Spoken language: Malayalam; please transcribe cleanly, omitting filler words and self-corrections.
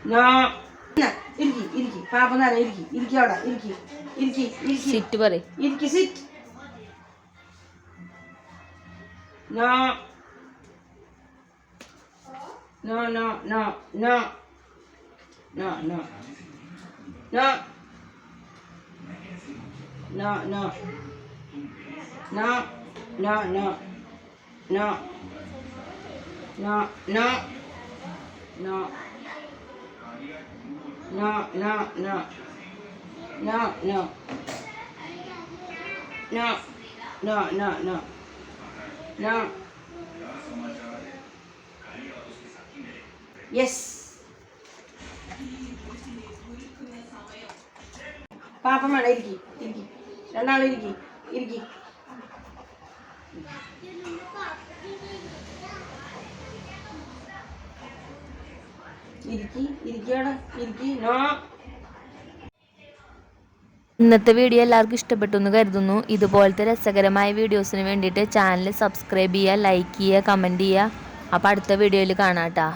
നോ. ഇരിക്കി ഇരിക്കി പാപ്പ നേരം ഇരിക്കി ഇരിക്കി അവിടെ ഇരിക്കി ഇരിക്കി ഇരിക്കി സിറ്റ് പറയ്. ഇരിക്കി sit. No no no no no no no no no no no no no no no no no no no no no no no no no no no yes പാപ്പ വേണ്ട ഇരിക്കി ഇരിക്കി രണ്ടാളും ഇരിക്കി ഇരിക്കി ഇരിക്കി ഇരിക്കവിടെ ഇരിക്കി നോ. ഇന്നത്തെ വീഡിയോ എല്ലാവർക്കും ഇഷ്ടപ്പെട്ടു എന്ന് കരുതുന്നു. ഇതുപോലത്തെ രസകരമായ വീഡിയോസിന് വേണ്ടിയിട്ട് ചാനൽ സബ്സ്ക്രൈബ് ചെയ്യുക, ലൈക്ക് ചെയ്യുക, കമൻറ്റ് ചെയ്യുക. അപ്പോൾ അടുത്ത വീഡിയോയിൽ കാണാം കേട്ടോ.